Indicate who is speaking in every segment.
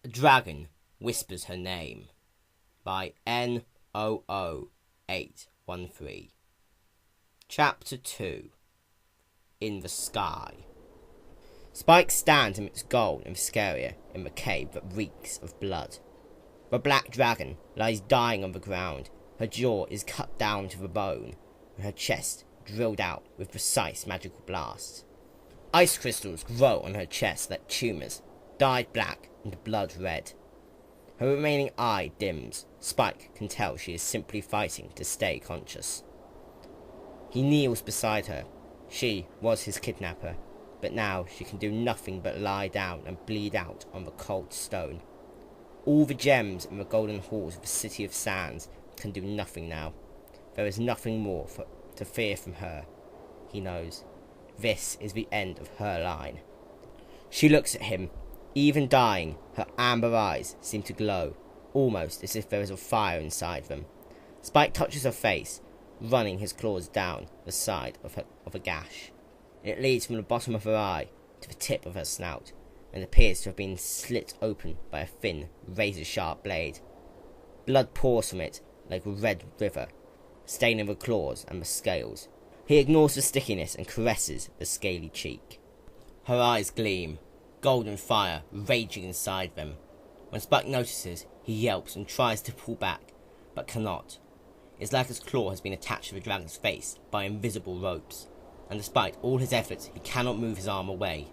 Speaker 1: A Dragon Whispers Her Name by N00-813. Chapter 2. In the Sky. Spike stands amidst gold and viscera in the cave that reeks of blood. The black dragon lies dying on the ground. Her jaw is cut down to the bone, and her chest drilled out with precise magical blasts. Ice crystals grow on her chest like tumours, dyed black and blood red. Her remaining eye dims. Spike can tell she is simply fighting to stay conscious. He kneels beside her. She was his kidnapper, but now she can do nothing but lie down and bleed out on the cold stone. All the gems in the golden halls of the City of Sands can do nothing now. There is nothing more to fear from her. He knows. This is the end of her line. She looks at him. Even dying, her amber eyes seem to glow, almost as if there is a fire inside them. Spike touches her face, running his claws down the side of a gash. It leads from the bottom of her eye to the tip of her snout, and appears to have been slit open by a thin, razor-sharp blade. Blood pours from it like a red river, staining the claws and the scales. He ignores the stickiness and caresses the scaly cheek. Her eyes gleam, golden fire raging inside them. When Spike notices, he yelps and tries to pull back, but cannot. It's like his claw has been attached to the dragon's face by invisible ropes, and despite all his efforts, he cannot move his arm away.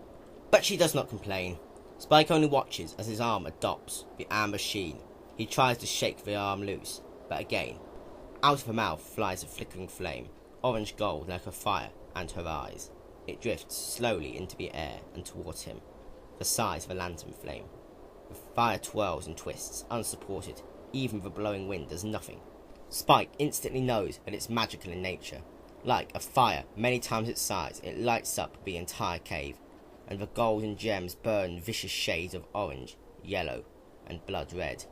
Speaker 1: But she does not complain. Spike only watches as his arm adopts the amber sheen. He tries to shake the arm loose, but again, out of her mouth flies a flickering flame, orange gold like her fire and her eyes. It drifts slowly into the air and towards him, the size of a lantern flame. The fire twirls and twists, unsupported. Even the blowing wind does nothing. Spike instantly knows that it's magical in nature. Like a fire many times its size, it lights up the entire cave, and the gold and gems burn vicious shades of orange, yellow, and blood red.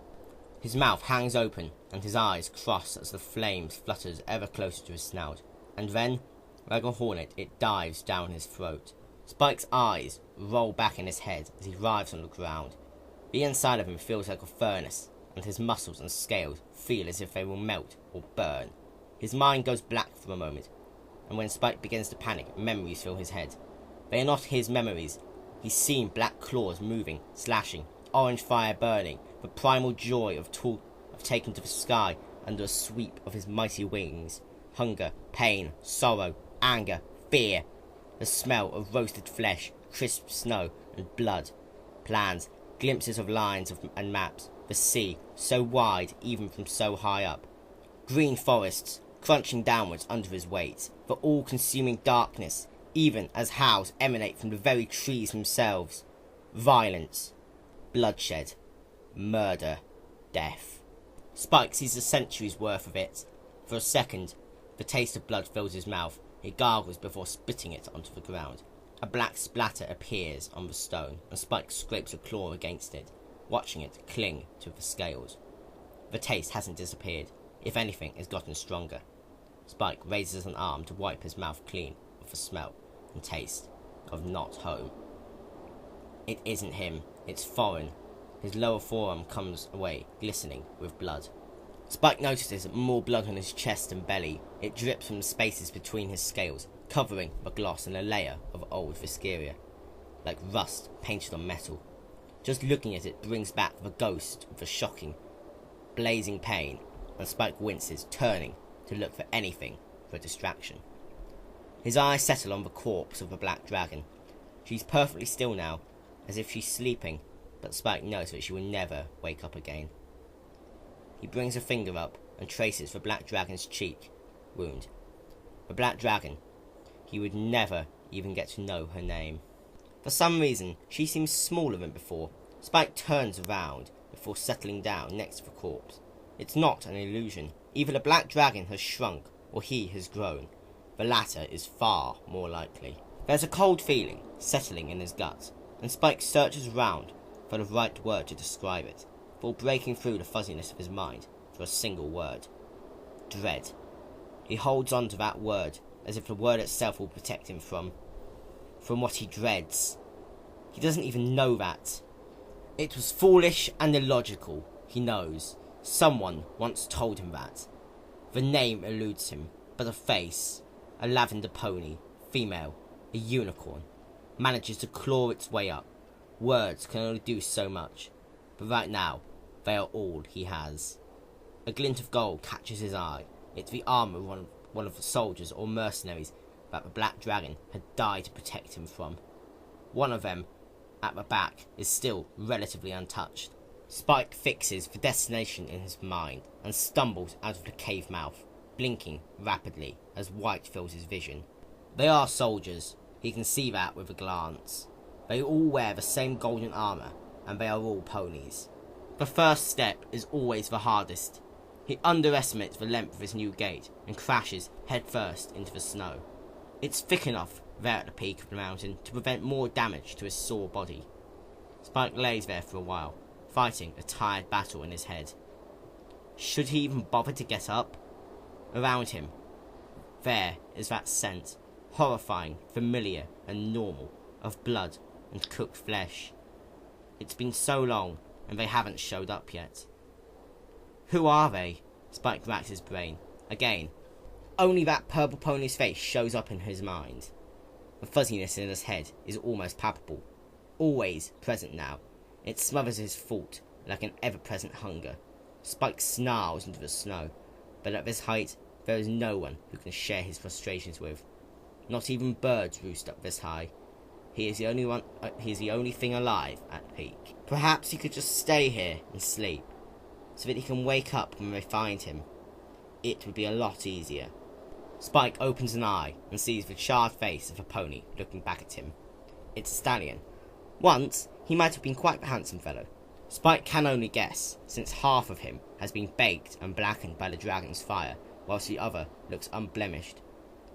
Speaker 1: His mouth hangs open, and his eyes cross as the flame flutters ever closer to his snout, and then, like a hornet, it dives down his throat. Spike's eyes roll back in his head as he writhes on the ground. The inside of him feels like a furnace, and his muscles and scales feel as if they will melt or burn. His mind goes black for a moment, and when Spike begins to panic, memories fill his head. They are not his memories. He's seen black claws moving, slashing, orange fire burning, the primal joy of taking to the sky under a sweep of his mighty wings. Hunger, pain, sorrow, anger, fear. The smell of roasted flesh, crisp snow, and blood. Plans, glimpses of lines and maps. The sea, so wide even from so high up. Green forests, crunching downwards under his weight. The all-consuming darkness, even as howls emanate from the very trees themselves. Violence, bloodshed, murder, death. Spike sees a century's worth of it. For a second, the taste of blood fills his mouth. He gargles before spitting it onto the ground. A black splatter appears on the stone, and Spike scrapes a claw against it, watching it cling to the scales. The taste hasn't disappeared. If anything, it's gotten stronger. Spike raises an arm to wipe his mouth clean of the smell and taste of not home. It isn't him. It's foreign. His lower forearm comes away, glistening with blood. Spike notices more blood on his chest and belly. It drips from the spaces between his scales, covering the gloss in a layer of old viscera, like rust painted on metal. Just looking at it brings back the ghost of the shocking, blazing pain, and Spike winces, turning to look for anything for a distraction. His eyes settle on the corpse of the black dragon. She's perfectly still now, as if she's sleeping, but Spike knows that she will never wake up again. He brings a finger up and traces the black dragon's cheek wound. The black dragon. He would never even get to know her name. For some reason, she seems smaller than before. Spike turns around before settling down next to the corpse. It's not an illusion. Either the black dragon has shrunk, or he has grown. The latter is far more likely. There's a cold feeling settling in his gut, and Spike searches around for the right word to describe it, before breaking through the fuzziness of his mind for a single word. Dread. He holds on to that word, as if the word itself will protect him from what he dreads. He doesn't even know that. It was foolish and illogical, he knows. Someone once told him that. The name eludes him, but a face, a lavender pony, female, a unicorn, manages to claw its way up. Words can only do so much, but right now, they are all he has. A glint of gold catches his eye. It's the armour of one of the soldiers or mercenaries that the Black Dragon had died to protect him from. One of them, at the back, is still relatively untouched. Spike fixes the destination in his mind and stumbles out of the cave mouth, blinking rapidly as white fills his vision. They are soldiers, he can see that with a glance. They all wear the same golden armour, and they are all ponies. The first step is always the hardest. He underestimates the length of his new gate and crashes headfirst into the snow. It's thick enough there at the peak of the mountain to prevent more damage to his sore body. Spike lays there for a while, fighting a tired battle in his head. Should he even bother to get up? Around him, there is that scent, horrifying, familiar and normal, of blood and cooked flesh. It's been so long, and they haven't showed up yet. Who are they? Spike racks his brain. Again, only that purple pony's face shows up in his mind. The fuzziness in his head is almost palpable, always present now. It smothers his thought like an ever-present hunger. Spike snarls into the snow, but at this height, there is no one who can share his frustrations with. Not even birds roost up this high. He is the only thing alive at the peak. Perhaps he could just stay here and sleep, so that he can wake up when they find him. It would be a lot easier. Spike opens an eye and sees the charred face of a pony looking back at him. It's a stallion. Once, he might have been quite the handsome fellow. Spike can only guess, since half of him has been baked and blackened by the dragon's fire, whilst the other looks unblemished.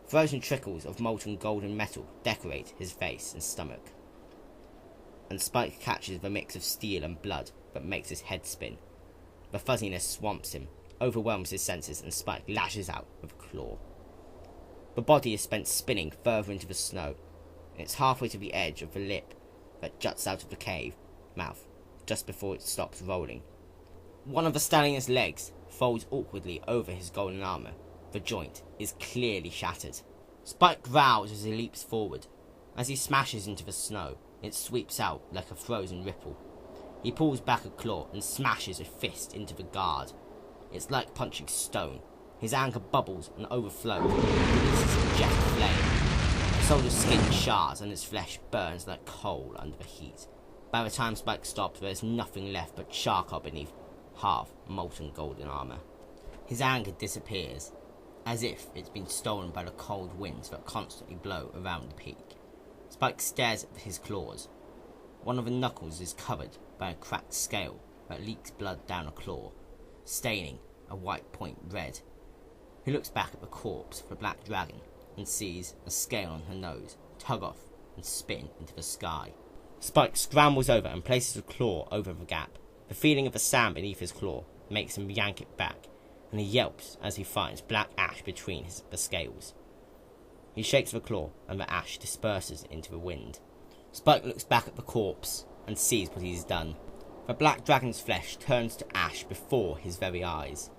Speaker 1: Frozen trickles of molten golden metal decorate his face and stomach. And Spike catches the mix of steel and blood that makes his head spin. The fuzziness swamps him, overwhelms his senses, and Spike lashes out with a claw. The body is spent spinning further into the snow. It's halfway to the edge of the lip that juts out of the cave mouth, just before it stops rolling. One of the stallion's legs folds awkwardly over his golden armour. The joint is clearly shattered. Spike growls as he leaps forward. As he smashes into the snow, it sweeps out like a frozen ripple. He pulls back a claw and smashes a fist into the guard. It's like punching stone. His anger bubbles and overflows, releases a jet of flame. The soldier's skin shards and his flesh burns like coal under the heat. By the time Spike stops, there is nothing left but charcoal beneath half molten golden armour. His anger disappears, as if it's been stolen by the cold winds that constantly blow around the peak. Spike stares at his claws. One of the knuckles is covered by a cracked scale that leaks blood down a claw, staining a white point red. He looks back at the corpse of the Black Dragon and sees a scale on her nose tug off and spin into the sky. Spike scrambles over and places a claw over the gap. The feeling of the sand beneath his claw makes him yank it back, and he yelps as he finds black ash between the scales. He shakes the claw, and the ash disperses into the wind. Spike looks back at the corpse and sees what he's done. The Black Dragon's flesh turns to ash before his very eyes.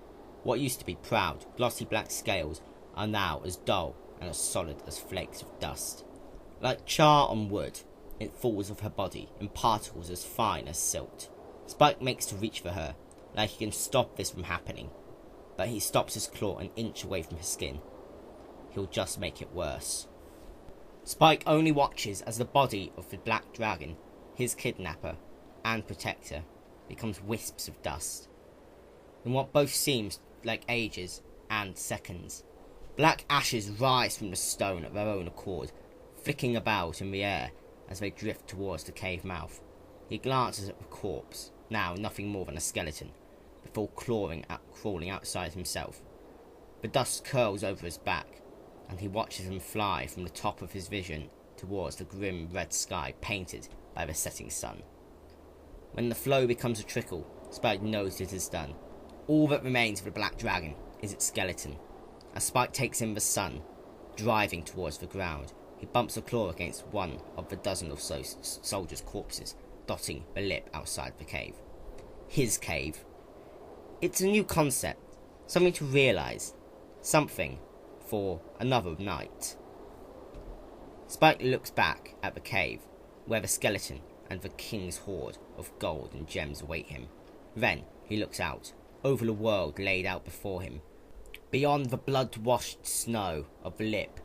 Speaker 1: What used to be proud, glossy black scales are now as dull and as solid as flakes of dust. Like char on wood, it falls off her body in particles as fine as silt. Spike makes to reach for her, like he can stop this from happening, but he stops his claw an inch away from his skin. He'll just make it worse. Spike only watches as the body of the Black Dragon, his kidnapper and protector, becomes wisps of dust, in what both seems like ages and seconds. Black ashes rise from the stone at their own accord, flicking about in the air as they drift towards the cave mouth. He glances at the corpse, now nothing more than a skeleton, before crawling outside himself. The dust curls over his back, and he watches them fly from the top of his vision towards the grim red sky painted by the setting sun. When the flow becomes a trickle, Spike knows it is done. All that remains of the Black Dragon is its skeleton. As Spike takes in the sun, driving towards the ground, he bumps a claw against one of the dozen or so soldiers' corpses dotting the lip outside the cave. His cave. It's a new concept, something to realise, something for another night. Spike looks back at the cave, where the skeleton and the king's hoard of gold and gems await him. Then he looks out, over the world laid out before him. Beyond the blood-washed snow of the lip,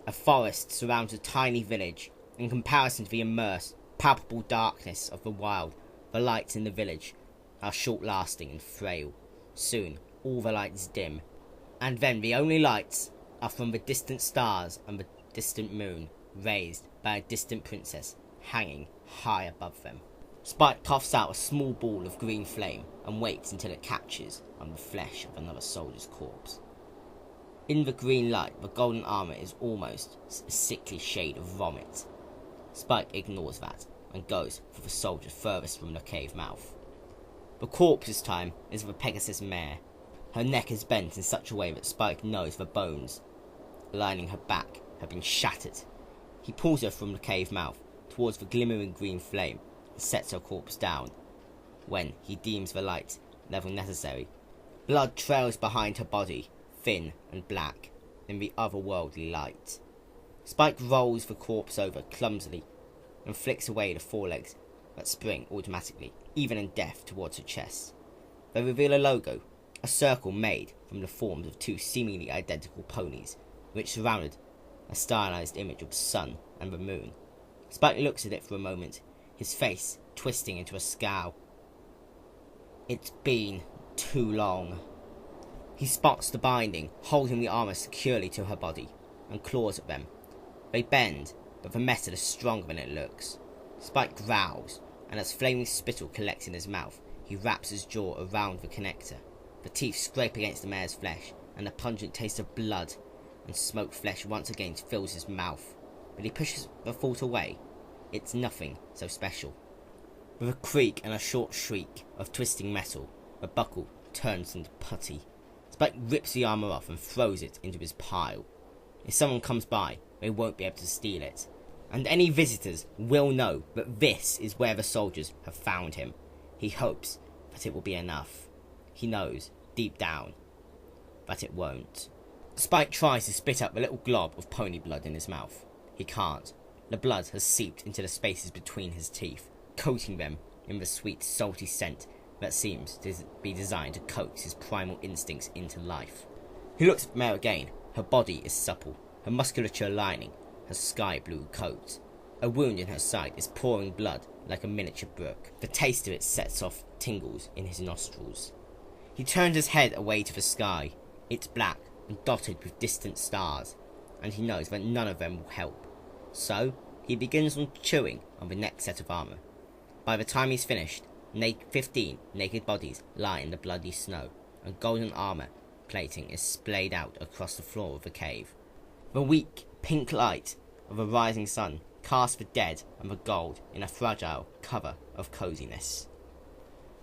Speaker 1: a forest surrounds a tiny village. In comparison to the immersed, palpable darkness of the wild, the lights in the village are short-lasting and frail. Soon, all the lights dim, and then the only lights are from the distant stars and the distant moon, raised by a distant princess hanging high above them. Spike coughs out a small ball of green flame and waits until it catches on the flesh of another soldier's corpse. In the green light, the golden armour is almost a sickly shade of vomit. Spike ignores that and goes for the soldier furthest from the cave mouth. The corpse this time is of a Pegasus mare. Her neck is bent in such a way that Spike knows the bones lining her back have been shattered. He pulls her from the cave mouth towards the glimmering green flame and sets her corpse down when he deems the light level necessary. Blood trails behind her body, thin and black, in the otherworldly light. Spike rolls the corpse over clumsily and flicks away the forelegs that spring automatically, even in death, towards her chest. They reveal a logo, a circle made from the forms of two seemingly identical ponies, which surrounded a stylized image of the sun and the moon. Spike looks at it for a moment, his face twisting into a scowl. It's been too long. He spots the binding, holding the armour securely to her body, and claws at them. They bend, but the metal is stronger than it looks. Spike growls, and as flaming spittle collects in his mouth, he wraps his jaw around the connector. The teeth scrape against the mare's flesh, and the pungent taste of blood and smoked flesh once again fills his mouth. But he pushes the thought away. It's nothing so special. With a creak and a short shriek of twisting metal, the buckle turns into putty. Spike rips the armour off and throws it into his pile. If someone comes by, they won't be able to steal it. And any visitors will know that this is where the soldiers have found him. He hopes that it will be enough. He knows, deep down, that it won't. Spike tries to spit out the little glob of pony blood in his mouth. He can't. The blood has seeped into the spaces between his teeth, coating them in the sweet, salty scent that seems to be designed to coax his primal instincts into life. He looks at the mare again. Her body is supple, her musculature lining her sky-blue coat. A wound in her side is pouring blood like a miniature brook. The taste of it sets off tingles in his nostrils. He turns his head away to the sky. It's black and dotted with distant stars, and he knows that none of them will help. So, he begins on chewing on the next set of armour. By the time he's finished, 15 naked bodies lie in the bloody snow, and golden armour plating is splayed out across the floor of the cave. The weak, pink light of a rising sun casts the dead and the gold in a fragile cover of coziness.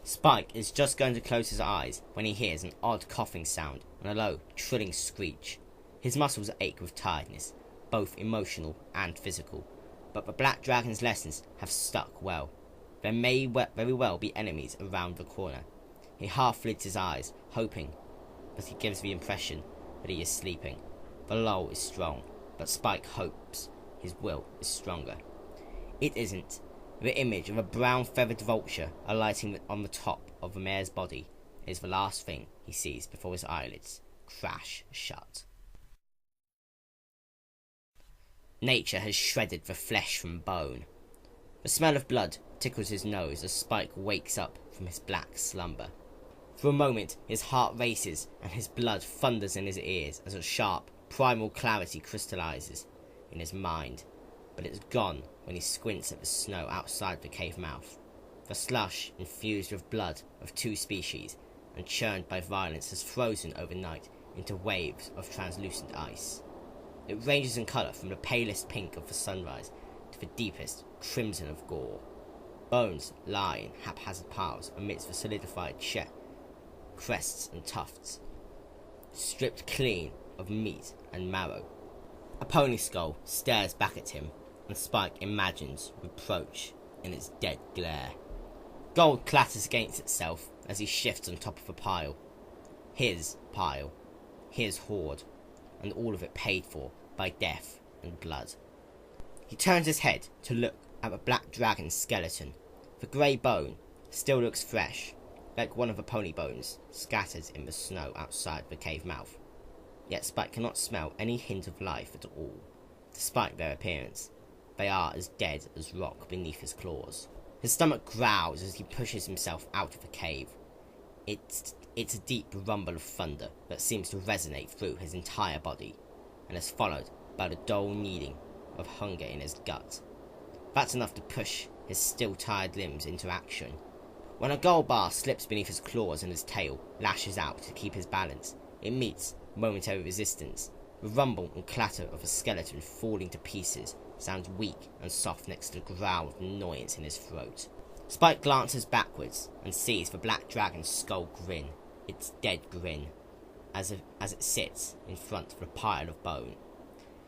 Speaker 1: Spike is just going to close his eyes when he hears an odd coughing sound and a low, trilling screech. His muscles ache with tiredness, both emotional and physical, but the Black Dragon's lessons have stuck well. There may very well be enemies around the corner. He half lids his eyes, hoping, but he gives the impression that he is sleeping. The lull is strong, but Spike hopes his will is stronger. It isn't. The image of a brown feathered vulture alighting on the top of the mare's body is the last thing he sees before his eyelids crash shut. Nature has shredded the flesh from bone. The smell of blood tickles his nose as Spike wakes up from his black slumber. For a moment his heart races and his blood thunders in his ears as a sharp, primal clarity crystallizes in his mind. But it's gone when he squints at the snow outside the cave mouth. The slush, infused with blood of two species and churned by violence, has frozen overnight into waves of translucent ice. It ranges in colour from the palest pink of the sunrise to the deepest crimson of gore. Bones lie in haphazard piles amidst the solidified crests and tufts, stripped clean of meat and marrow. A pony skull stares back at him, and Spike imagines reproach in its dead glare. Gold clatters against itself as he shifts on top of a pile. His pile. His hoard. And all of it paid for by death and blood. He turns his head to look at the black dragon's skeleton. The grey bone still looks fresh, like one of the pony bones scattered in the snow outside the cave mouth. Yet Spike cannot smell any hint of life at all. Despite their appearance, they are as dead as rock beneath his claws. His stomach growls as he pushes himself out of the cave. It's a deep rumble of thunder that seems to resonate through his entire body, and is followed by the dull kneading of hunger in his gut. That's enough to push his still tired limbs into action. When a gold bar slips beneath his claws and his tail lashes out to keep his balance, it meets momentary resistance. The rumble and clatter of a skeleton falling to pieces sounds weak and soft next to the growl of annoyance in his throat. Spike glances backwards and sees the black dragon's skull grin, its dead grin, as it sits in front of the pile of bone.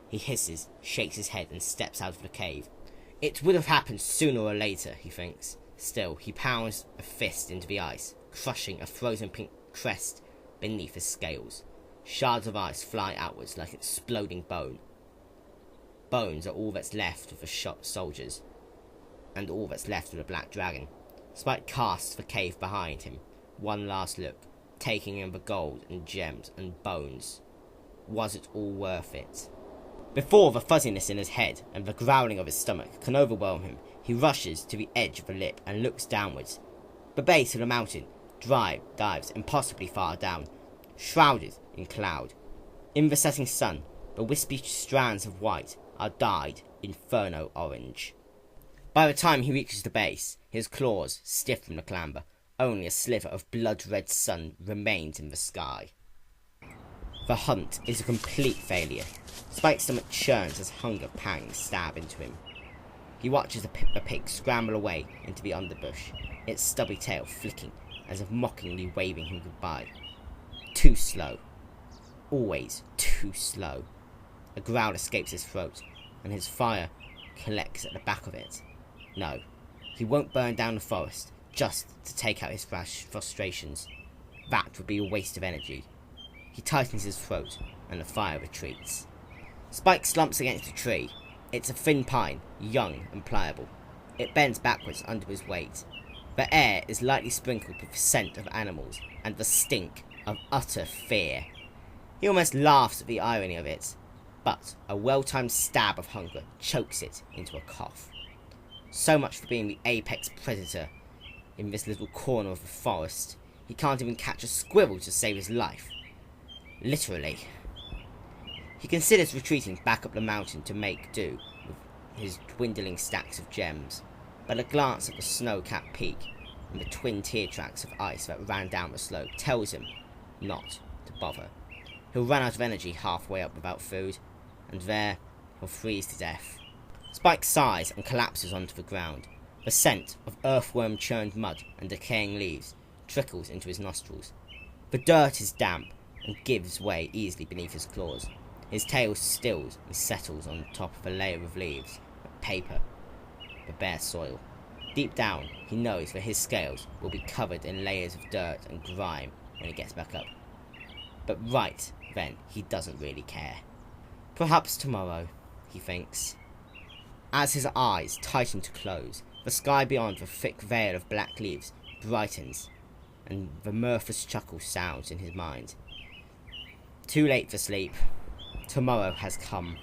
Speaker 1: He hisses, shakes his head and steps out of the cave. It would have happened sooner or later, he thinks. Still, he pounds a fist into the ice, crushing a frozen pink crest beneath his scales. Shards of ice fly outwards like exploding bone. Bones are all that's left of the shot soldiers, and all that's left of the black dragon. Spike casts the cave behind him. One last look, taking in the gold and gems and bones. Was it all worth it? Before the fuzziness in his head and the growling of his stomach can overwhelm him, he rushes to the edge of the lip and looks downwards. The base of the mountain dives impossibly far down, shrouded in cloud. In the setting sun, the wispy strands of white are dyed inferno orange. By the time he reaches the base, his claws stiff from the clamber, only a sliver of blood-red sun remains in the sky. The hunt is a complete failure. Spike's stomach churns as hunger pangs stab into him. He watches a pig scramble away into the underbush, its stubby tail flicking as if mockingly waving him goodbye. Too slow. Always too slow. A growl escapes his throat, and his fire collects at the back of it. No, he won't burn down the forest just to take out his frustrations. That would be a waste of energy. He tightens his throat, and the fire retreats. Spike slumps against a tree. It's a thin pine, young and pliable. It bends backwards under his weight. The air is lightly sprinkled with the scent of animals, and the stink of utter fear. He almost laughs at the irony of it, but a well-timed stab of hunger chokes it into a cough. So much for being the apex predator in this little corner of the forest. He can't even catch a squirrel to save his life. Literally. He considers retreating back up the mountain to make do with his dwindling stacks of gems, but a glance at the snow-capped peak and the twin tear tracks of ice that ran down the slope tells him not to bother. He'll run out of energy halfway up without food, and there he'll freeze to death. Spike sighs and collapses onto the ground. The scent of earthworm-churned mud and decaying leaves trickles into his nostrils. The dirt is damp and gives way easily beneath his claws. His tail stills and settles on top of a layer of leaves, paper, the bare soil. Deep down, he knows that his scales will be covered in layers of dirt and grime when he gets back up. But right then, he doesn't really care. Perhaps tomorrow, he thinks. As his eyes tighten to close, the sky beyond the thick veil of black leaves brightens, and the mirthless chuckle sounds in his mind. Too late for sleep. Tomorrow has come.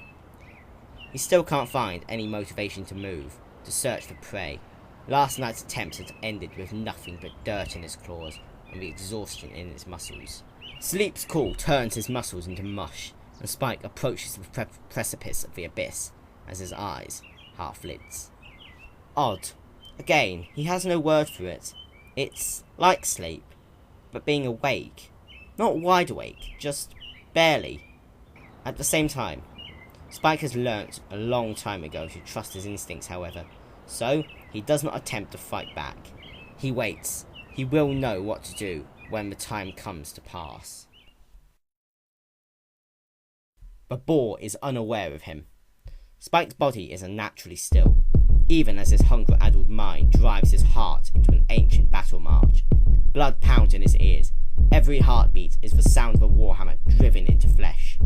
Speaker 1: He still can't find any motivation to move, to search for prey. Last night's attempts had ended with nothing but dirt in his claws and the exhaustion in his muscles. Sleep's call turns his muscles into mush, and Spike approaches the precipice of the abyss as his eyes half lids. Odd. Again, he has no word for it. It's like sleep, but being awake. Not wide awake, just barely. At the same time, Spike has learnt a long time ago to trust his instincts, however, so he does not attempt to fight back. He waits. He will know what to do when the time comes to pass. The boar is unaware of him. Spike's body is unnaturally still. even as his hunger-addled mind drives his heart into an ancient battle march. Blood pounds in his ears. Every heartbeat is the sound of a warhammer driven into flesh.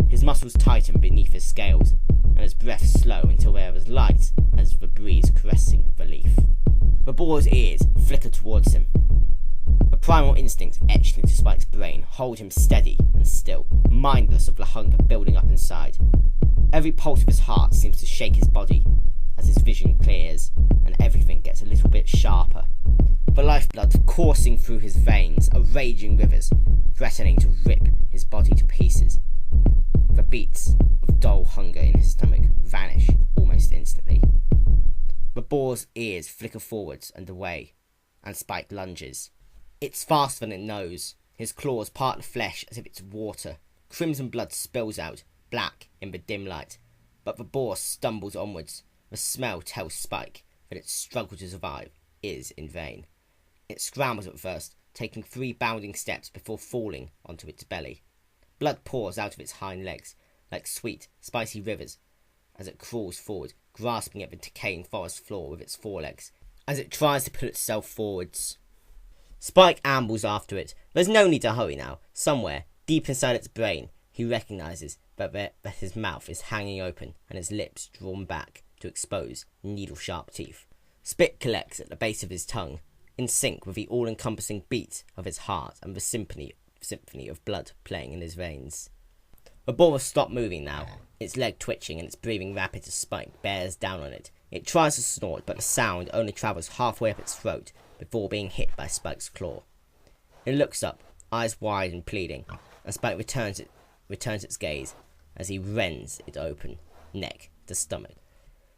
Speaker 1: His muscles tighten beneath his scales, and his breath slow until they are as light as the breeze caressing the leaf. The boar's ears flicker towards him. The primal instincts etched into Spike's brain hold him steady and still, mindless of the hunger building up inside. Every pulse of his heart seems to shake his body as his vision clears, and everything gets a little bit sharper. The lifeblood coursing through his veins are raging rivers, threatening to rip his body to pieces. The beats of dull hunger in his stomach vanish almost instantly. The boar's ears flicker forwards and away, and Spike lunges. It's faster than it knows. His claws part the flesh as if it's water. Crimson blood spills out, black in the dim light, but the boar stumbles onwards. The smell tells Spike that its struggle to survive is in vain. It scrambles at first, taking 3 bounding steps before falling onto its belly. Blood pours out of its hind legs, like sweet, spicy rivers, as it crawls forward, grasping at the decaying forest floor with its forelegs, as it tries to pull itself forwards. Spike ambles after it. There's no need to hurry now. Somewhere, deep inside its brain, he recognises that his mouth is hanging open and his lips drawn back to expose needle-sharp teeth. Spit collects at the base of his tongue, in sync with the all-encompassing beat of his heart and the symphony of blood playing in his veins. The boar has stopped moving now, its leg twitching and its breathing rapid as Spike bears down on it. It tries to snort, but the sound only travels halfway up its throat before being hit by Spike's claw. It looks up, eyes wide and pleading, and Spike returns its gaze as he rends it open, neck to stomach.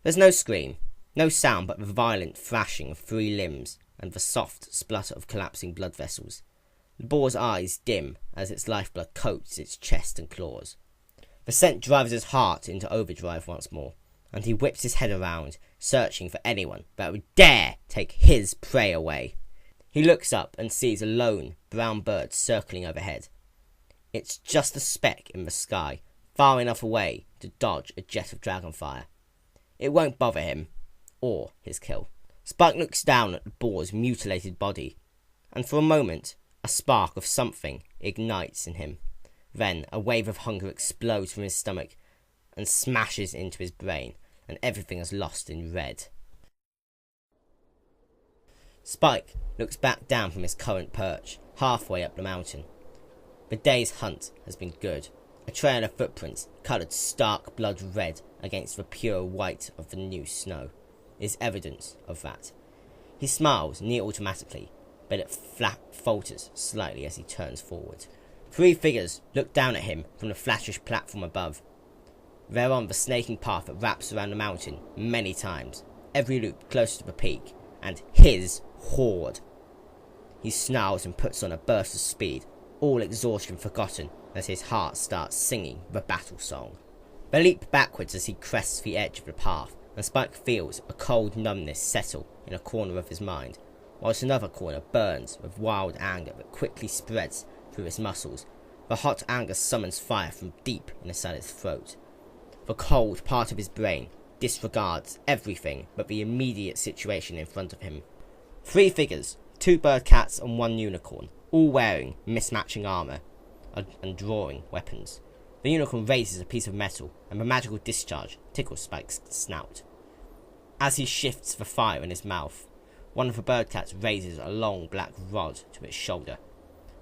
Speaker 1: There's no scream, no sound but the violent thrashing of 3 limbs and the soft splutter of collapsing blood vessels. The boar's eyes dim as its lifeblood coats its chest and claws. The scent drives his heart into overdrive once more, and he whips his head around, searching for anyone that would dare take his prey away. He looks up and sees a lone brown bird circling overhead. It's just a speck in the sky, far enough away to dodge a jet of dragonfire. It won't bother him, or his kill. Spike looks down at the boar's mutilated body, and for a moment, a spark of something ignites in him. Then a wave of hunger explodes from his stomach and smashes into his brain, and everything is lost in red. Spike looks back down from his current perch, halfway up the mountain. The day's hunt has been good. A trail of footprints, coloured stark blood red against the pure white of the new snow, is evidence of that. He smiles near automatically, but it falters slightly as he turns forward. 3 figures look down at him from the flattish platform above. They're on the snaking path that wraps around the mountain many times, every loop closer to the peak, and his horde. He snarls and puts on a burst of speed, all exhaustion forgotten as his heart starts singing the battle song. They leap backwards as he crests the edge of the path, and Spike feels a cold numbness settle in a corner of his mind, whilst another corner burns with wild anger that quickly spreads through his muscles. The hot anger summons fire from deep inside his throat. The cold part of his brain disregards everything but the immediate situation in front of him. 3 figures, 2 bird cats and 1 unicorn, all wearing mismatching armour and drawing weapons. The unicorn raises a piece of metal, and the magical discharge tickles Spike's snout. As he shifts the fire in his mouth, one of the bird cats raises a long black rod to its shoulder.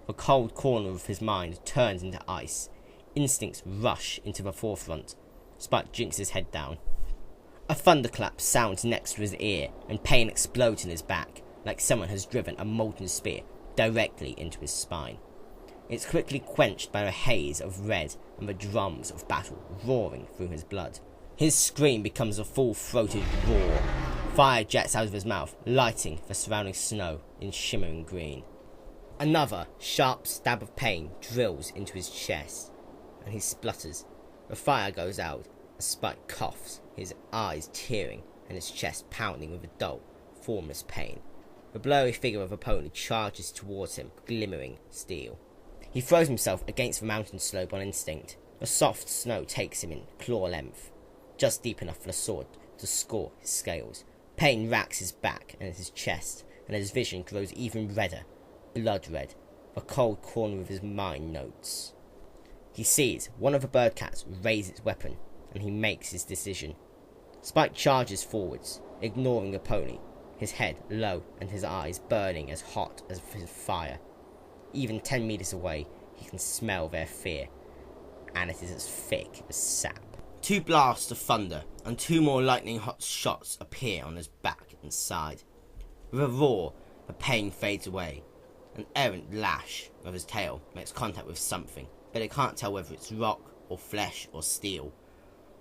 Speaker 1: The cold corner of his mind turns into ice. Instincts rush into the forefront. Spike jinks his head down. A thunderclap sounds next to his ear, and pain explodes in his back, like someone has driven a molten spear directly into his spine. It's quickly quenched by a haze of red and the drums of battle roaring through his blood. His scream becomes a full-throated roar. Fire jets out of his mouth, lighting the surrounding snow in shimmering green. Another sharp stab of pain drills into his chest, and he splutters. The fire goes out as Spike coughs, his eyes tearing and his chest pounding with a dull, formless pain. The blurry figure of a pony charges towards him, glimmering steel. He throws himself against the mountain slope on instinct. The soft snow takes him in claw length, just deep enough for the sword to score his scales. Pain racks his back and his chest, and his vision grows even redder, blood red. The cold corner of his mind notes. He sees one of the bird cats raise its weapon, and he makes his decision. Spike charges forwards, ignoring the pony, his head low and his eyes burning as hot as his fire. Even 10 meters away, he can smell their fear, and it is as thick as sap. 2 blasts of thunder and 2 more lightning-hot shots appear on his back and side. With a roar, the pain fades away. An errant lash of his tail makes contact with something, but it can't tell whether it's rock or flesh or steel.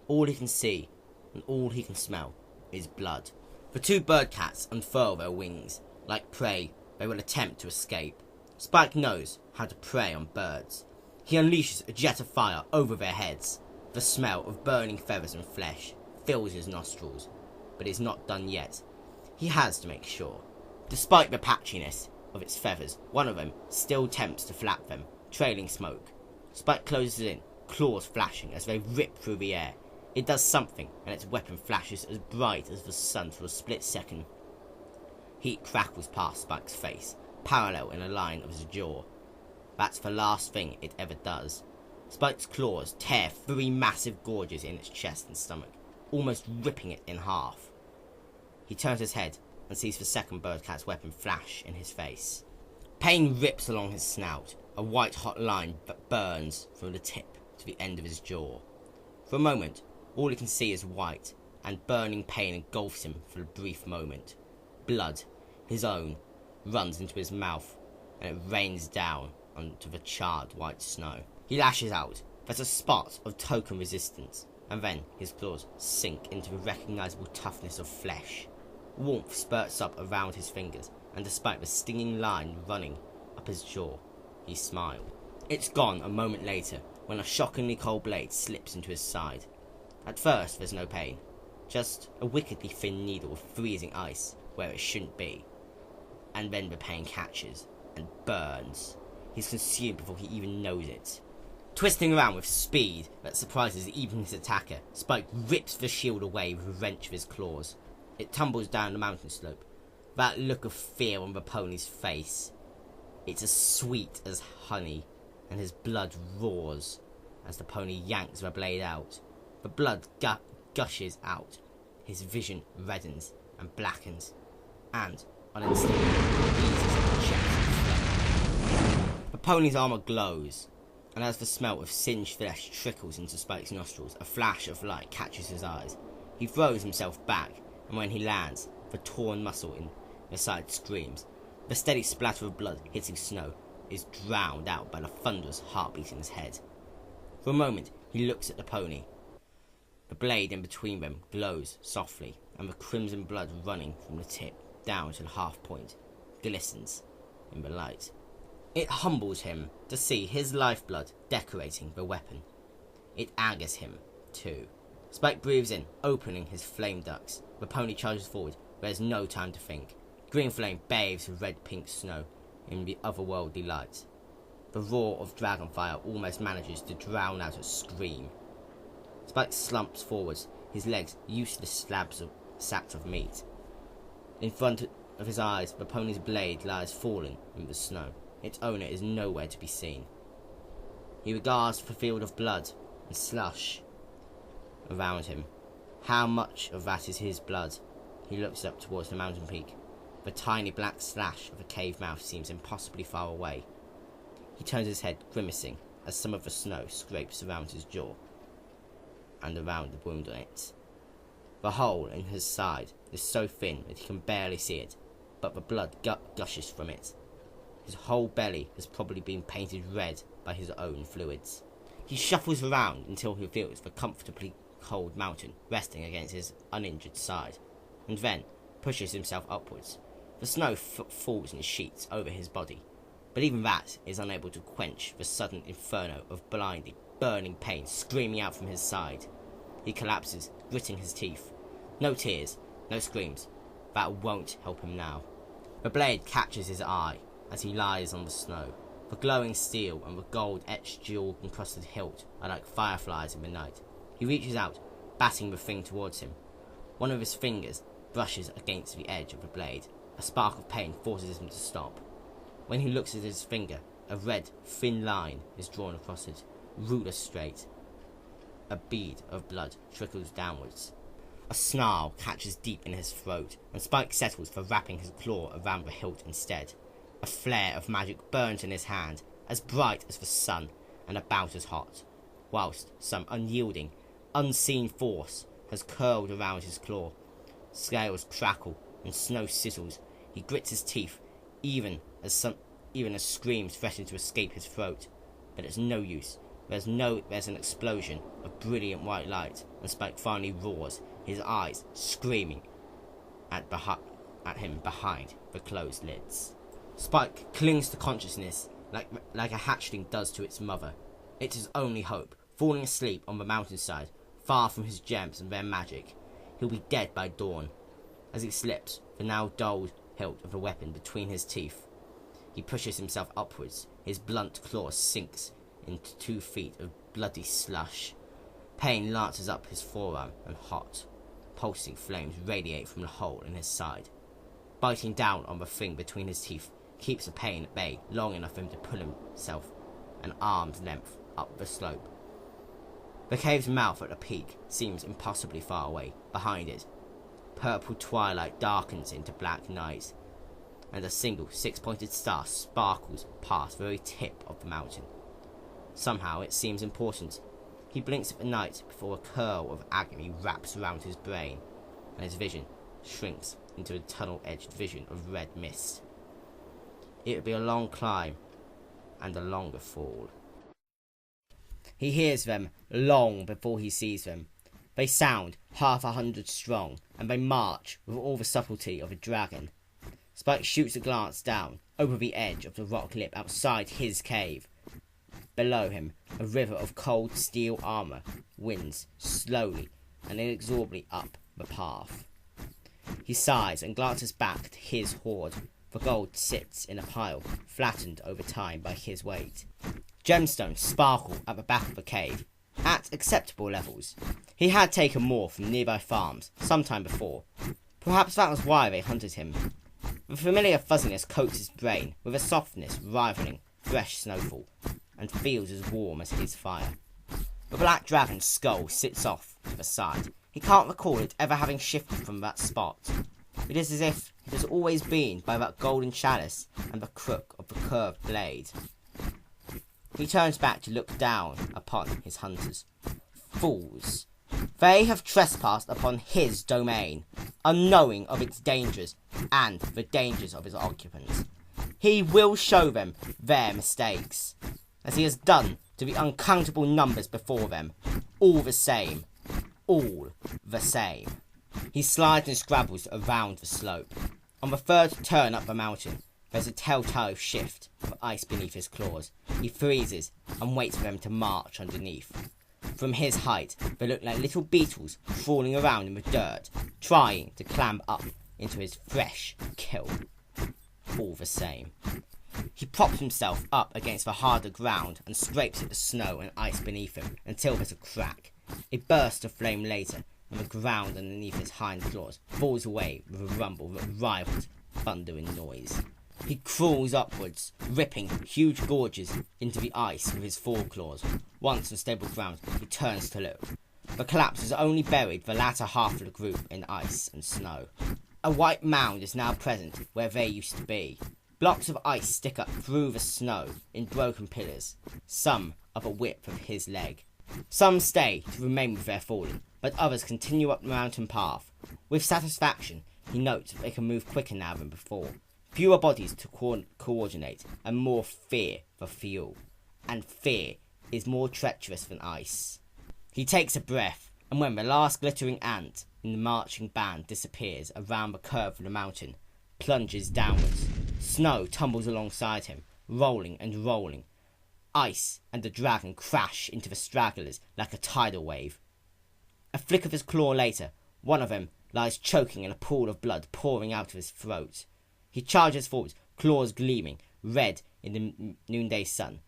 Speaker 1: All he can see and all he can smell is blood. The 2 bird cats unfurl their wings. Like prey, they will attempt to escape. Spike knows how to prey on birds. He unleashes a jet of fire over their heads. The smell of burning feathers and flesh fills his nostrils, but it's not done yet. He has to make sure. Despite the patchiness of its feathers, one of them still attempts to flap them, trailing smoke. Spike closes in, claws flashing as they rip through the air. It does something, and its weapon flashes as bright as the sun for a split second. Heat crackles past Spike's face, parallel in a line of his jaw. That's the last thing it ever does. Spike's claws tear 3 massive gorges in its chest and stomach, almost ripping it in half. He turns his head and sees the second bird cat's weapon flash in his face. Pain rips along his snout, a white-hot line that burns from the tip to the end of his jaw. For a moment, all he can see is white, and burning pain engulfs him for a brief moment. Blood, his own, runs into his mouth, and it rains down onto the charred white snow. He lashes out. There's a spot of token resistance, and then his claws sink into the recognizable toughness of flesh. Warmth spurts up around his fingers, and despite the stinging line running up his jaw, he smiles. It's gone a moment later, when a shockingly cold blade slips into his side. At first, there's no pain, just a wickedly thin needle of freezing ice where it shouldn't be. And then the pain catches and burns. He's consumed before he even knows it. Twisting around with speed that surprises even his attacker, Spike rips the shield away with a wrench of his claws. It tumbles down the mountain slope, that look of fear on the pony's face. It's as sweet as honey, and his blood roars as the pony yanks the blade out. The blood gushes out, his vision reddens and blackens, and, on instinct, he eases his chest. The pony's armor glows, and as the smell of singed flesh trickles into Spike's nostrils, a flash of light catches his eyes. He throws himself back, and when he lands, the torn muscle in the side screams. The steady splatter of blood hitting snow is drowned out by the thunderous heartbeat in his head. For a moment, he looks at the pony. The blade in between them glows softly, and the crimson blood running from the tip down to the half point glistens in the light. It humbles him to see his lifeblood decorating the weapon. It angers him, too. Spike breathes in, opening his flame ducts. The pony charges forward. There's no time to think. Green flame bathes the red-pink snow in the otherworldly light. The roar of dragonfire almost manages to drown out a scream. Spike slumps forwards, his legs useless sacks of meat. In front of his eyes, the pony's blade lies fallen in the snow. Its owner is nowhere to be seen. He regards the field of blood and slush around him. How much of that is his blood? He looks up towards the mountain peak. The tiny black slash of a cave mouth seems impossibly far away. He turns his head, grimacing, as some of the snow scrapes around his jaw and around the wound on it. The hole in his side is so thin that he can barely see it, but the blood gushes from it. His whole belly has probably been painted red by his own fluids. He shuffles around until he feels the comfortably cold mountain resting against his uninjured side, and then pushes himself upwards. The snow falls in sheets over his body, but even that is unable to quench the sudden inferno of blinding, burning pain screaming out from his side. He collapses, gritting his teeth. No tears, no screams. That won't help him now. The blade catches his eye as he lies on the snow. The glowing steel and the gold-etched jewel-encrusted hilt are like fireflies in the night. He reaches out, batting the thing towards him. One of his fingers brushes against the edge of the blade. A spark of pain forces him to stop. When he looks at his finger, a red, thin line is drawn across it, ruler straight. A bead of blood trickles downwards. A snarl catches deep in his throat, and Spike settles for wrapping his claw around the hilt instead. A flare of magic burns in his hand, as bright as the sun, and about as hot, whilst some unyielding, unseen force has curled around his claw. Scales crackle and snow sizzles. He grits his teeth, even as screams threaten to escape his throat. But it's no use. There's an explosion of brilliant white light, and Spike finally roars, his eyes screaming at him behind the closed lids. Spike clings to consciousness like a hatchling does to its mother. It's his only hope, falling asleep on the mountainside, far from his gems and their magic. He'll be dead by dawn. As he slips the now dulled hilt of the weapon between his teeth, he pushes himself upwards. His blunt claw sinks into 2 feet of bloody slush. Pain lances up his forearm, and hot, pulsing flames radiate from the hole in his side. Biting down on the thing between his teeth keeps the pain at bay long enough for him to pull himself an arm's length up the slope. The cave's mouth at the peak seems impossibly far away. Behind it, purple twilight darkens into black night, and a single 6-pointed star sparkles past the very tip of the mountain. Somehow it seems important. He blinks at the night before a curl of agony wraps around his brain, and his vision shrinks into a tunnel-edged vision of red mist. It would be a long climb, and a longer fall. He hears them long before he sees them. They sound 100 strong, and they march with all the subtlety of a dragon. Spike shoots a glance down over the edge of the rock lip outside his cave. Below him, a river of cold steel armour winds slowly and inexorably up the path. He sighs and glances back to his hoard. The gold sits in a pile, flattened over time by his weight. Gemstones sparkle at the back of the cave, at acceptable levels. He had taken more from nearby farms some time before. Perhaps that was why they hunted him. The familiar fuzziness coats his brain with a softness rivaling fresh snowfall, and feels as warm as his fire. The black dragon's skull sits off to the side. He can't recall it ever having shifted from that spot. It is as if it has always been by that golden chalice and the crook of the curved blade. He turns back to look down upon his hunters. Fools! They have trespassed upon his domain, unknowing of its dangers and the dangers of its occupants. He will show them their mistakes, as he has done to the uncountable numbers before them. All the same. All the same. He slides and scrabbles around the slope. On the third turn up the mountain, there's a telltale shift of ice beneath his claws. He freezes and waits for them to march underneath. From his height, they look like little beetles crawling around in the dirt, trying to clamber up into his fresh kill. All the same. He props himself up against the harder ground and scrapes at the snow and ice beneath him until there's a crack. A burst of flame later, and the ground underneath his hind claws falls away with a rumble that rivals thunder in noise. He crawls upwards, ripping huge gorges into the ice with his foreclaws. Once on stable ground, he turns to look. The collapse has only buried the latter half of the group in ice and snow. A white mound is now present where they used to be. Blocks of ice stick up through the snow in broken pillars, some of a width of his leg. Some stay to remain with their fallen, but others continue up the mountain path. With satisfaction, he notes that they can move quicker now than before. Fewer bodies to coordinate, and more fear for fuel. And fear is more treacherous than ice. He takes a breath, and when the last glittering ant in the marching band disappears around the curve of the mountain, plunges downwards. Snow tumbles alongside him, rolling and rolling. Ice and the dragon crash into the stragglers like a tidal wave. A flick of his claw later, one of them lies choking in a pool of blood pouring out of his throat. He charges forwards, claws gleaming, red in the noonday sun.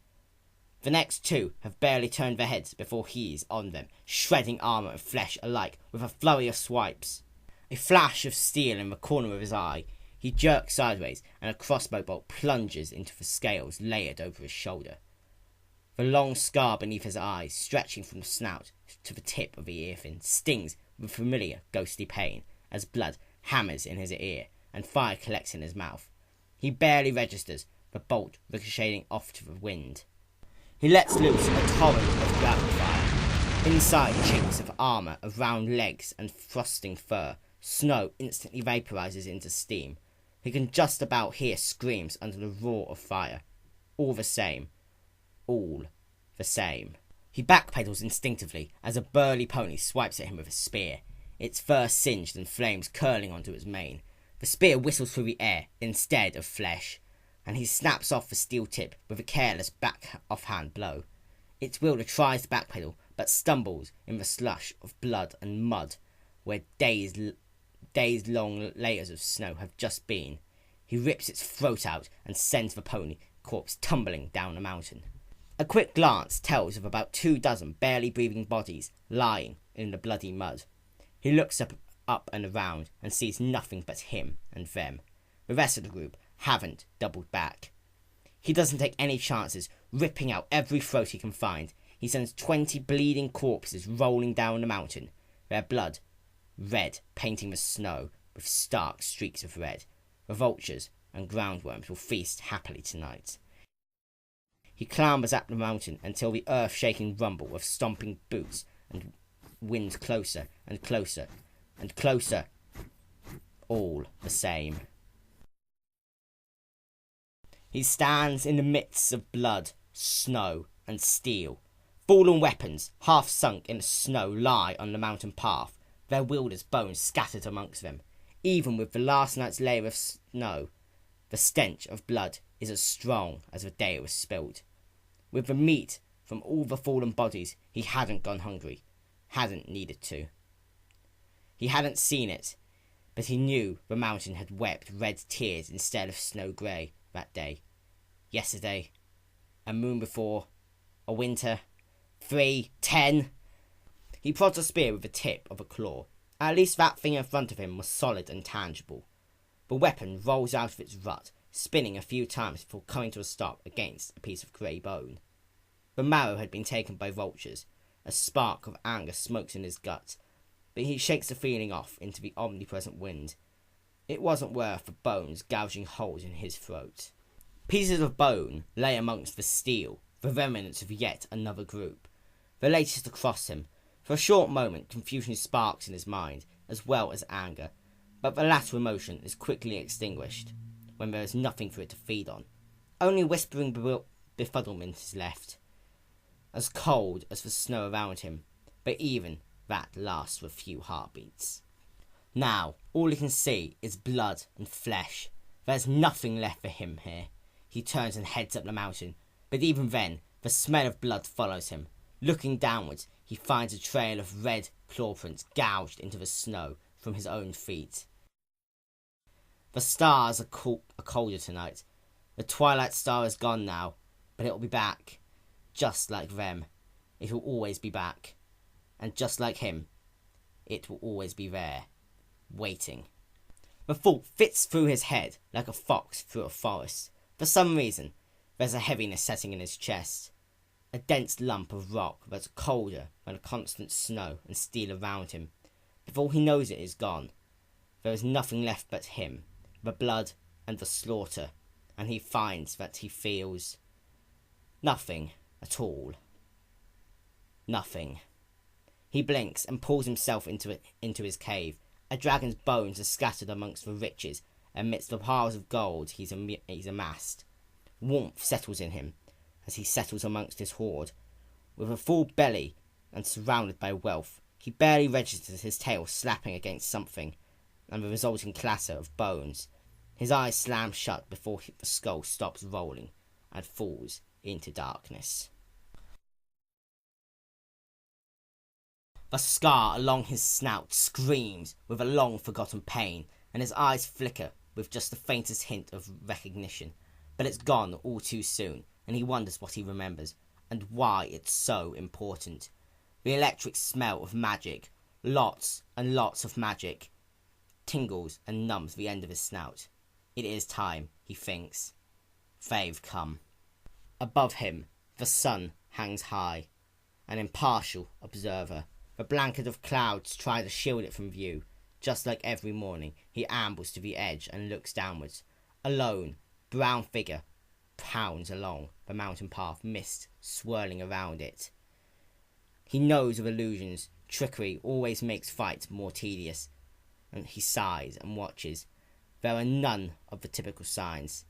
Speaker 1: The next two have barely turned their heads before he is on them, shredding armour and flesh alike with a flurry of swipes. A flash of steel in the corner of his eye. He jerks sideways, and a crossbow bolt plunges into the scales layered over his shoulder. The long scar beneath his eye, stretching from the snout to the tip of the ear fin, stings with familiar ghostly pain as blood hammers in his ear and fire collects in his mouth. He barely registers, the bolt ricocheting off to the wind. He lets loose a torrent of gravel fire. Inside chinks of armour, of round legs and frosting fur, snow instantly vaporizes into steam. He can just about hear screams under the roar of fire. All the same. All the same. He backpedals instinctively as a burly pony swipes at him with a spear, its fur singed and flames curling onto its mane. The spear whistles through the air instead of flesh, and he snaps off the steel tip with a careless offhand blow. Its wielder tries to backpedal, but stumbles in the slush of blood and mud where days-long layers of snow have just been. He rips its throat out and sends the pony corpse tumbling down the mountain. A quick glance tells of about 24 barely breathing bodies lying in the bloody mud. He looks up and around and sees nothing but him and them. The rest of the group haven't doubled back. He doesn't take any chances, ripping out every throat he can find. He sends 20 bleeding corpses rolling down the mountain, their blood red painting the snow with stark streaks of red. The vultures and groundworms will feast happily tonight. He clambers up the mountain until the earth-shaking rumble of stomping boots and winds closer and closer and closer. All the same. He stands in the midst of blood, snow and steel. Fallen weapons, half sunk in the snow, lie on the mountain path, their wielders' bones scattered amongst them. Even with the last night's layer of snow, the stench of blood is as strong as the day it was spilled. With the meat from all the fallen bodies, he hadn't gone hungry, hadn't needed to. He hadn't seen it, but he knew the mountain had wept red tears instead of snow grey that day. Yesterday, a moon before, a winter, 3, 10. He prods a spear with the tip of a claw. At least that thing in front of him was solid and tangible. The weapon rolls out of its rut, spinning a few times before coming to a stop against a piece of grey bone. The marrow had been taken by vultures. A spark of anger smokes in his gut, but he shakes the feeling off into the omnipresent wind. It wasn't worth the bones gouging holes in his throat. Pieces of bone lay amongst the steel, the remnants of yet another group. The latest across him. For a short moment, confusion sparks in his mind, as well as anger, but the latter emotion is quickly extinguished when there is nothing for it to feed on. Only whispering befuddlement is left, as cold as the snow around him, but even that lasts for a few heartbeats. Now, all he can see is blood and flesh. There's nothing left for him here. He turns and heads up the mountain, but even then, the smell of blood follows him. Looking downwards, he finds a trail of red claw prints gouged into the snow from his own feet. The stars are colder tonight. The twilight star is gone now, but it will be back. Just like them, it will always be back. And just like him, it will always be there, waiting. The thought fits through his head like a fox through a forest. For some reason, there's a heaviness setting in his chest. A dense lump of rock that's colder than the constant snow and steel around him. Before he knows it is gone, there is nothing left but him, the blood and the slaughter, and he finds that he feels nothing at all. Nothing. He blinks and pulls himself into his cave. A dragon's bones are scattered amongst the riches amidst the piles of gold he's amassed. Warmth settles in him as he settles amongst his hoard. With a full belly and surrounded by wealth, he barely registers his tail slapping against something and the resulting clatter of bones. His eyes slam shut before the skull stops rolling and falls into darkness. The scar along his snout screams with a long-forgotten pain, and his eyes flicker with just the faintest hint of recognition. But it's gone all too soon, and he wonders what he remembers, and why it's so important. The electric smell of magic. Lots and lots of magic. tingles and numbs the end of his snout. It is time, he thinks. They've come. Above him, the sun hangs high, an impartial observer. The blanket of clouds tries to shield it from view. Just like every morning, he ambles to the edge and looks downwards. A lone, brown figure pounds along the mountain path, mist swirling around it. He knows of illusions. Trickery always makes fights more tedious, and he sighs and watches. There are none of the typical signs.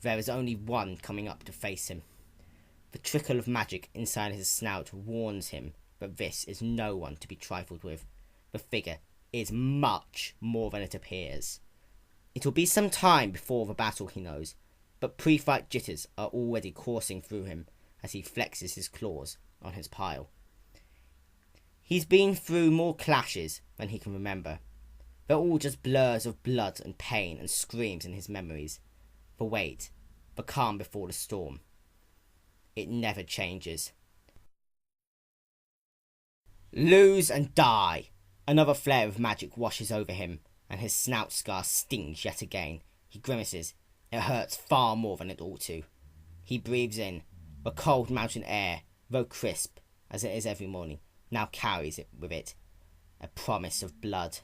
Speaker 1: There is only one coming up to face him. The trickle of magic inside his snout warns him that this is no one to be trifled with. The figure is much more than it appears. It will be some time before the battle, he knows, but pre-fight jitters are already coursing through him as he flexes his claws on his pile. He's been through more clashes than he can remember. They're all just blurs of blood and pain and screams in his memories. The wait, the calm before the storm. It never changes. Lose and die! Another flare of magic washes over him, and his snout scar stings yet again. He grimaces. It hurts far more than it ought to. He breathes in. The cold mountain air, though crisp, as it is every morning, now carries it with it a promise of blood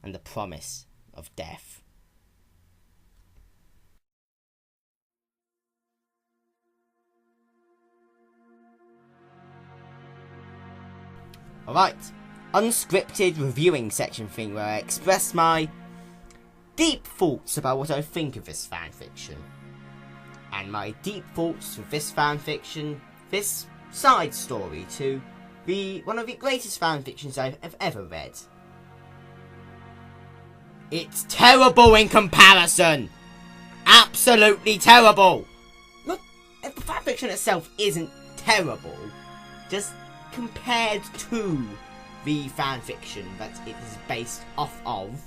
Speaker 1: and the promise of death. Alright, unscripted reviewing section thing where I express my deep thoughts about what I think of this fanfiction. And my deep thoughts with this fanfiction, this side story to one of the greatest fanfictions I've ever read. It's terrible in comparison! Absolutely terrible! Look, the fanfiction itself isn't terrible, just compared to the fanfiction that it is based off of,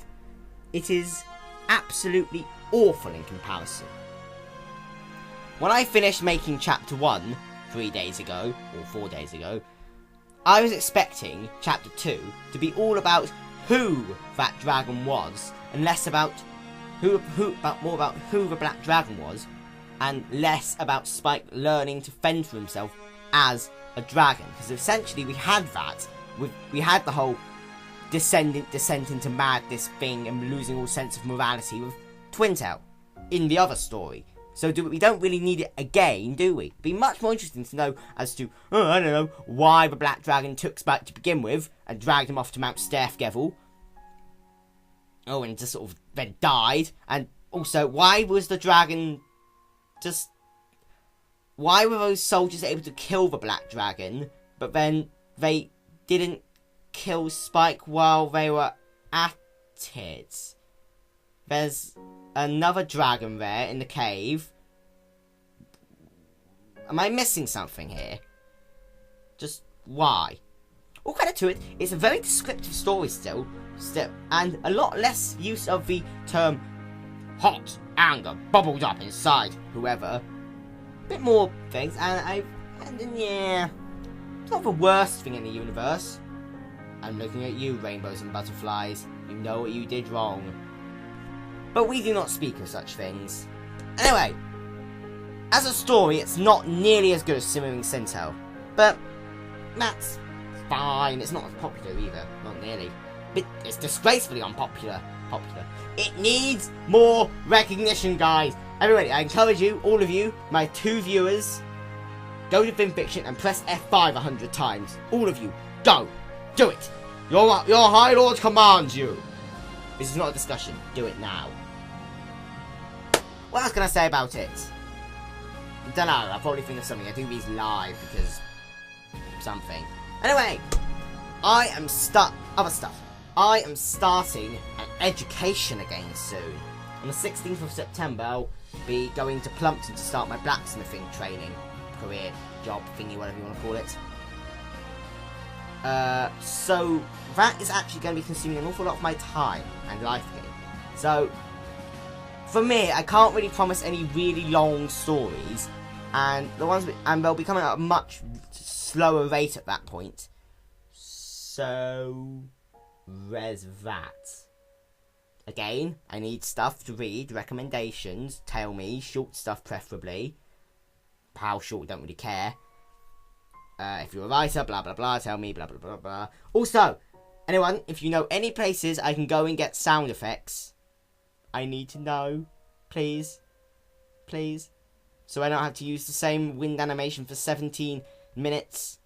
Speaker 1: it is absolutely awful in comparison. When I finished making chapter 1 3 days ago, or 4 days ago, I was expecting chapter 2 to be all about who that dragon was, and less about more about who the black dragon was, and less about Spike learning to fend for himself as a dragon. Because essentially we had that. We had the whole descent into madness thing and losing all sense of morality with Twintail in the other story. So we don't really need it again, do we? It'd be much more interesting to know as to, I don't know, why the Black Dragon took Spike to begin with and dragged him off to Mount Stairfgevel. Oh, and just sort of then died. And also, why was the dragon just... Why were those soldiers able to kill the Black Dragon, but then they didn't kill Spike while they were at it? There's another dragon there in the cave. Am I missing something here? Just why? All credit to it, it's a very descriptive story still, and a lot less use of the term hot anger bubbled up inside whoever. A bit more things, and yeah, it's not the worst thing in the universe. I'm looking at you, rainbows and butterflies. You know what you did wrong. But we do not speak of such things. Anyway, as a story, it's not nearly as good as Simmering Sintel, but that's fine. It's not as popular either, not nearly. But it's disgracefully unpopular. It needs more recognition, guys. Everybody, I encourage you, all of you, my 2 viewers, go to Finfiction and press F5 100 times. All of you, go, do it. Your High Lord commands you. This is not a discussion. Do it now. What else can I say about it? I don't know. I'll probably think of something. I do these live because something. Anyway, I am I am starting an education again soon. On the 16th of September, I'll be going to Plumpton to start my blacksmithing training, career, job, thingy, whatever you want to call it. So that is actually going to be consuming an awful lot of my time and life again. So for me, I can't really promise any really long stories, and they'll be coming at a much slower rate at that point. So there's that. Again, I need stuff to read, recommendations, tell me, short stuff preferably. How short, don't really care. If you're a writer, blah blah blah, tell me, blah blah blah blah. Also, anyone, if you know any places I can go and get sound effects, I need to know. Please. Please. So I don't have to use the same wind animation for 17 minutes.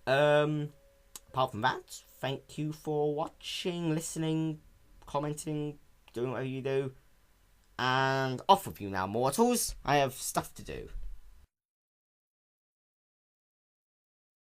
Speaker 1: Apart from that, thank you for watching, listening, commenting, doing whatever you do. And off with you now, mortals. I have stuff to do.